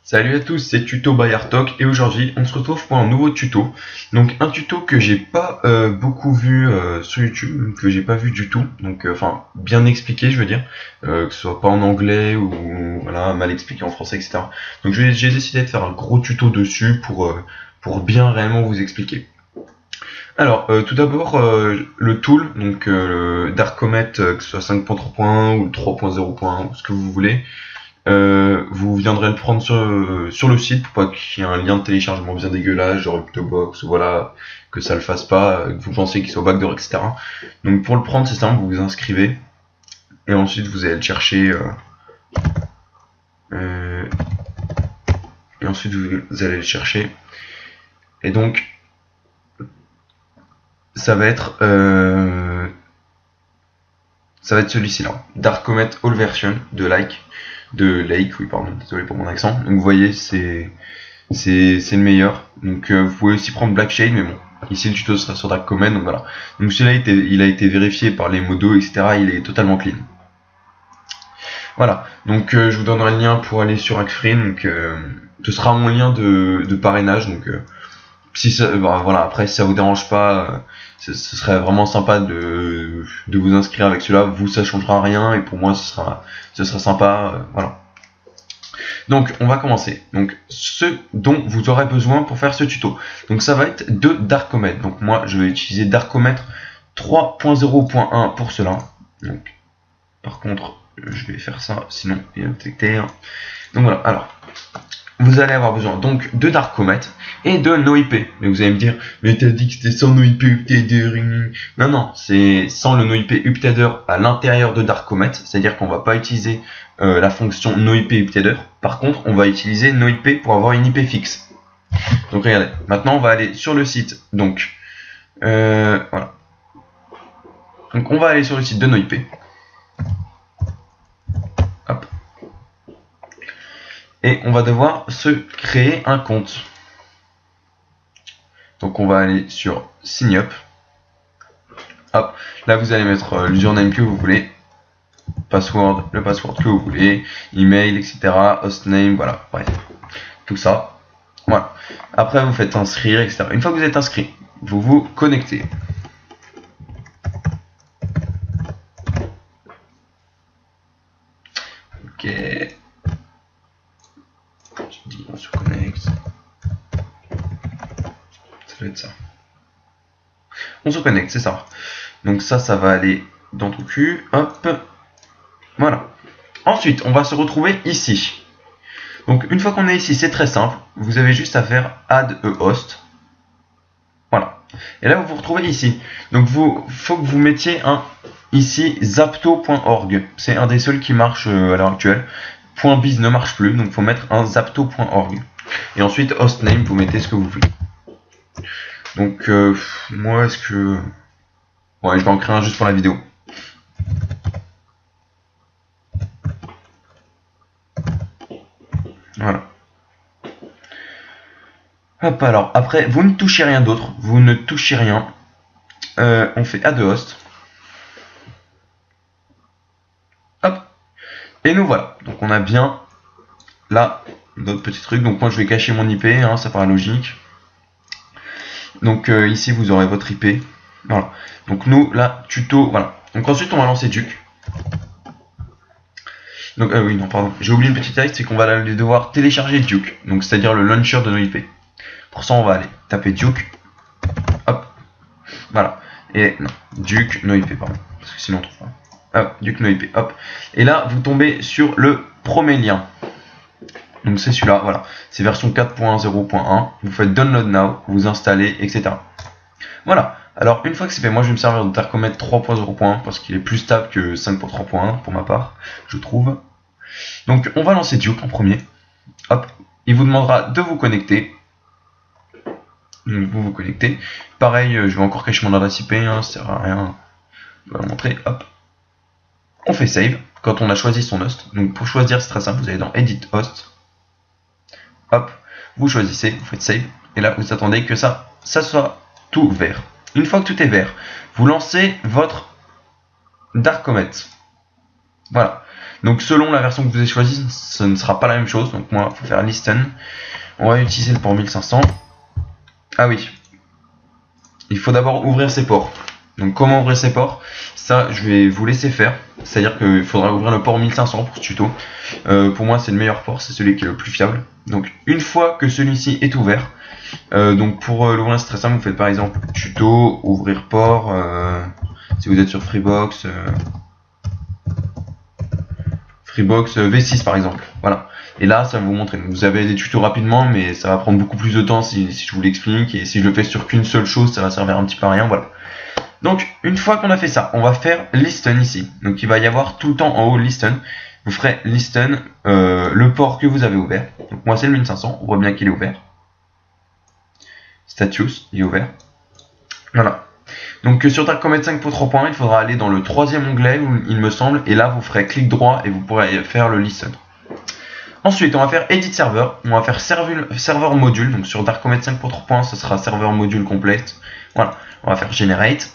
Salut à tous, c'est Tuto by Artok et aujourd'hui on se retrouve pour un nouveau tuto. Donc un tuto que j'ai pas beaucoup vu sur YouTube, que j'ai pas vu du tout, donc enfin bien expliqué je veux dire, que ce soit pas en anglais ou voilà mal expliqué en français etc. Donc j'ai décidé de faire un gros tuto dessus pour bien réellement vous expliquer. Alors tout d'abord le tool, donc le Dark Comet, que ce soit 5.3.1 ou 3.0.1 ou ce que vous voulez. Vous viendrez le prendre sur le site pour pas qu'il y ait un lien de téléchargement bien dégueulasse, genre Uptobox, ou voilà, que ça le fasse pas, que vous pensez qu'il soit backdoor, etc. Donc pour le prendre, c'est simple, vous vous inscrivez, et ensuite vous allez le chercher, et ensuite vous allez le chercher, et donc ça va être celui-ci là, Dark Comet All Version de Lake, oui pardon, désolé pour mon accent. Donc vous voyez c'est le meilleur. Donc vous pouvez aussi prendre Black Shade, mais bon, ici le tuto sera sur Dark Comet, donc voilà. Donc celui-là il a été vérifié par les modos, etc. Il est totalement clean. Voilà, donc je vous donnerai le lien pour aller sur Hackfree, donc ce sera mon lien de parrainage, donc si ça, voilà, après si ça vous dérange pas, ce serait vraiment sympa de vous inscrire avec cela. Vous, ça changera rien, et pour moi ce sera sympa, voilà. Donc on va commencer. Donc ce dont vous aurez besoin pour faire ce tuto, donc ça va être de Dark Comet. Donc moi je vais utiliser Dark Comet 3.0.1 pour cela. Donc par contre je vais faire ça, sinon il va me détecter. Donc voilà, alors vous allez avoir besoin donc de Dark Comet et de NoIP. Mais vous allez me dire, mais t'as dit que c'était sans NoIP Uptader. Non, non, c'est sans le NoIP Uptader à l'intérieur de Dark Comet, c'est-à-dire qu'on va pas utiliser la fonction NoIP Uptader. Par contre, on va utiliser NoIP pour avoir une IP fixe. Donc regardez, maintenant on va aller sur le site. Donc voilà. Donc on va aller sur le site de NoIP. Hop. Et on va devoir se créer un compte. Donc on va aller sur Sign Up. Hop, là vous allez mettre l'username que vous voulez, password, le password que vous voulez, email, etc. Hostname, voilà, bref, tout ça. Voilà. Après vous faites inscrire, etc. Une fois que vous êtes inscrit, vous vous connectez. Ok. Je dis on se connecte. Ça doit être ça. On se connecte, c'est ça. Donc ça va aller dans ton cul. Hop. Voilà. Ensuite, on va se retrouver ici. Donc une fois qu'on est ici, c'est très simple. Vous avez juste à faire add a host. Voilà. Et là, vous vous retrouvez ici. Donc faut que vous mettiez un ici zapto.org. C'est un des seuls qui marche à l'heure actuelle. .biz ne marche plus, donc il faut mettre un zapto.org. Et ensuite, hostname, vous mettez ce que vous voulez. Donc, moi, est-ce que... Ouais, je vais en créer un juste pour la vidéo. Voilà. Hop, alors, après, vous ne touchez rien d'autre. Vous ne touchez rien. On fait add host. Hop. Et nous voilà. Donc, on a bien, là, d'autres petits trucs. Donc, moi, je vais cacher mon IP, hein, ça paraît logique. Donc ici vous aurez votre IP. Voilà. Donc nous là tuto, voilà. Donc ensuite on va lancer Duke. Donc oui non pardon, j'ai oublié une petite taille, c'est qu'on va aller devoir télécharger Duke. Donc c'est-à-dire le launcher de nos IP. Pour ça on va aller taper Duke. Hop. Voilà. Et non, Duke no IP pardon. Parce que sinon on trouve pas. Hop, Duke no IP. Hop. Et là vous tombez sur le premier lien. Donc c'est celui-là, voilà, c'est version 4.0.1, vous faites download now, vous installez, etc. Voilà, alors une fois que c'est fait, moi je vais me servir de Dark Comet 3.0.1 parce qu'il est plus stable que 5.3.1 pour ma part, je trouve. Donc on va lancer Duke en premier, hop, il vous demandera de vous connecter. Donc vous vous connectez, pareil, je vais encore cacher mon adresse IP, hein, ça sert à rien, je vais la montrer, hop. On fait save, quand on a choisi son host, donc pour choisir c'est très simple, vous allez dans Edit Host. Hop, vous choisissez, vous faites save, et là vous attendez que ça soit tout vert. Une fois que tout est vert, vous lancez votre Dark Comet. Voilà. Donc selon la version que vous avez choisie, ce ne sera pas la même chose. Donc moi, il faut faire listen. On va utiliser le port 1500. Ah oui, il faut d'abord ouvrir ces ports. Donc comment ouvrir ces ports? Ça, je vais vous laisser faire. C'est-à-dire qu'il faudra ouvrir le port 1500 pour ce tuto. Pour moi, c'est le meilleur port, c'est celui qui est le plus fiable. Donc une fois que celui-ci est ouvert, donc pour l'ouvrir, c'est très simple. Vous faites par exemple tuto, ouvrir port. Si vous êtes sur Freebox, V6 par exemple. Voilà. Et là, ça va vous montrer. Donc, vous avez des tutos rapidement, mais ça va prendre beaucoup plus de temps si je vous l'explique. Et si je le fais sur qu'une seule chose, ça va servir un petit peu à rien. Voilà. Donc, une fois qu'on a fait ça, on va faire listen ici. Donc, il va y avoir tout le temps en haut listen. Vous ferez listen le port que vous avez ouvert. Donc, moi, c'est le 1500. On voit bien qu'il est ouvert. Status, il est ouvert. Voilà. Donc, sur Darkcomet 5.3.1, il faudra aller dans le troisième onglet, il me semble. Et là, vous ferez clic droit et vous pourrez faire le listen. Ensuite, on va faire Edit Server, on va faire Server Module, donc sur Darkcomet 5.3.1, ce sera Server Module complète. Voilà, on va faire Generate.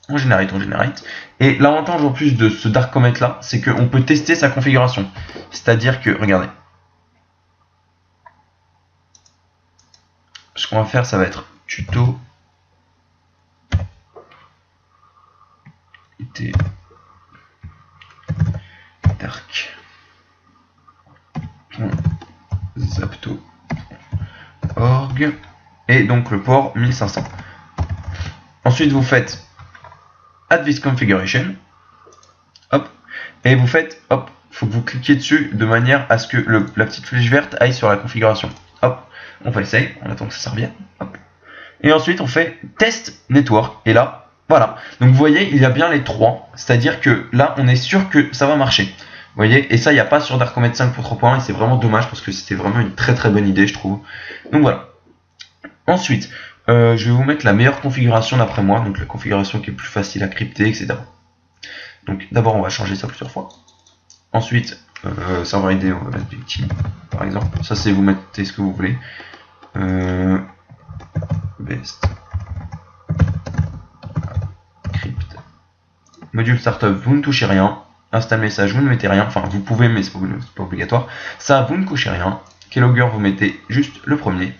On generate. Et l'avantage en plus de ce Darkcomet là, c'est qu'on peut tester sa configuration. C'est-à-dire que, regardez. Ce qu'on va faire, ça va être tuto. Dark.zapto.org et donc le port 1500. Ensuite vous faites Add this configuration, hop, et vous faites, hop, faut que vous cliquiez dessus de manière à ce que la petite flèche verte aille sur la configuration. Hop, on fait save, on attend que ça serve bien. Hop. Et ensuite on fait test network et là voilà, donc vous voyez, il y a bien les trois, c'est-à-dire que là, on est sûr que ça va marcher. Vous voyez, et ça, il n'y a pas sur Darkcomet 5.3.1, et c'est vraiment dommage parce que c'était vraiment une très bonne idée, je trouve. Donc voilà. Ensuite, je vais vous mettre la meilleure configuration d'après moi, donc la configuration qui est plus facile à crypter, etc. Donc d'abord, on va changer ça plusieurs fois. Ensuite, serveur ID, on va mettre victime, par exemple. Ça, c'est vous mettez ce que vous voulez. Best. Module startup, vous ne touchez rien. Install message, vous ne mettez rien. Enfin, vous pouvez, mais c'est pas obligatoire. Ça, vous ne couchez rien. Keylogger, vous mettez juste le premier.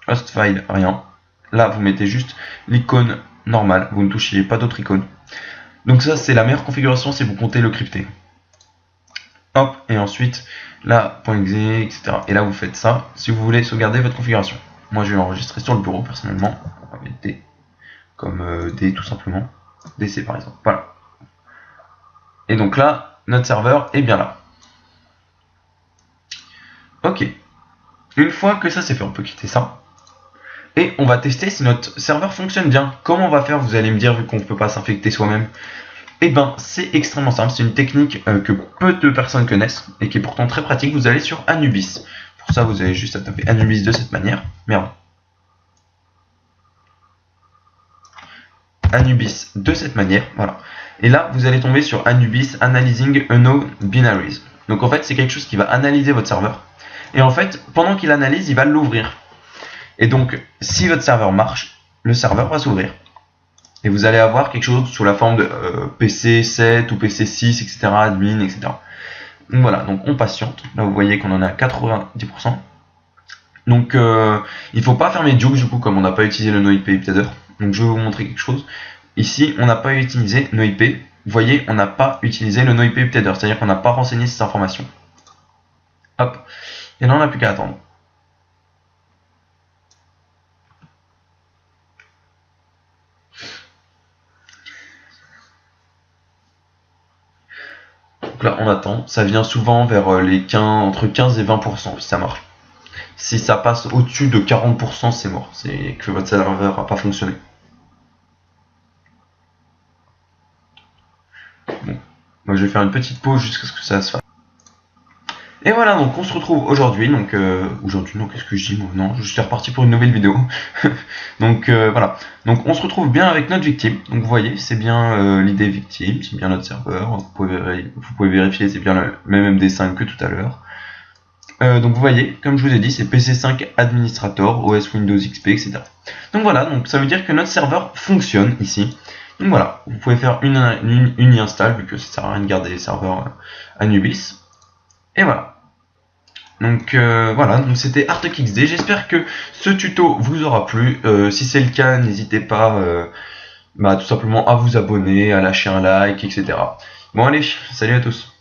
Host file, rien. Là, vous mettez juste l'icône normale. Vous ne touchez pas d'autres icônes. Donc ça, c'est la meilleure configuration si vous comptez le crypter. Hop, et ensuite, là, .exe, etc. Et là, vous faites ça si vous voulez sauvegarder votre configuration. Moi, je vais enregistrer sur le bureau, personnellement. On va mettre D, comme D, tout simplement. DC par exemple, voilà. Et donc là, notre serveur est bien là. Ok. Une fois que ça c'est fait, on peut quitter ça. Et on va tester si notre serveur fonctionne bien. Comment on va faire, vous allez me dire, vu qu'on ne peut pas s'infecter soi-même? Eh ben, c'est extrêmement simple. C'est une technique que peu de personnes connaissent et qui est pourtant très pratique. Vous allez sur Anubis. Pour ça, vous avez juste à taper Anubis de cette manière. Merde. Anubis de cette manière, voilà. Et là, vous allez tomber sur Anubis Analyzing Unknown Binaries. Donc en fait, c'est quelque chose qui va analyser votre serveur. Et en fait, pendant qu'il analyse, il va l'ouvrir. Et donc, si votre serveur marche, le serveur va s'ouvrir. Et vous allez avoir quelque chose sous la forme de PC 7 ou PC 6, etc., admin, etc. Donc voilà, donc on patiente. Là, vous voyez qu'on en a à 90%. Donc, il ne faut pas fermer Duke, du coup, comme on n'a pas utilisé le NoIP Updater. Donc je vais vous montrer quelque chose. Ici, on n'a pas utilisé NoIP. Vous voyez, on n'a pas utilisé le NoIP Updater, c'est-à-dire qu'on n'a pas renseigné ces informations. Hop. Et là, on n'a plus qu'à attendre. Donc là, on attend. Ça vient souvent vers les 15, entre 15 et 20% si ça marche. Si ça passe au-dessus de 40%, c'est mort. C'est que votre serveur n'a pas fonctionné. Bon. Moi, je vais faire une petite pause jusqu'à ce que ça se fasse. Et voilà, donc on se retrouve aujourd'hui. Donc, non, qu'est-ce que je dis moi? Non, je suis reparti pour une nouvelle vidéo. Donc, voilà. Donc, on se retrouve bien avec notre victime. Donc, vous voyez, c'est bien l'idée victime, c'est bien notre serveur. Vous pouvez vérifier, c'est bien le même MD5 que tout à l'heure. Donc vous voyez, comme je vous ai dit, c'est PC5 Administrator, OS Windows XP, etc. Donc voilà, donc ça veut dire que notre serveur fonctionne ici. Donc voilà, vous pouvez faire une install vu que ça sert à rien de garder les serveurs Anubis. Et voilà. Donc voilà, donc c'était ArcticXD. J'espère que ce tuto vous aura plu. Si c'est le cas, n'hésitez pas tout simplement à vous abonner, à lâcher un like, etc. Bon allez, salut à tous.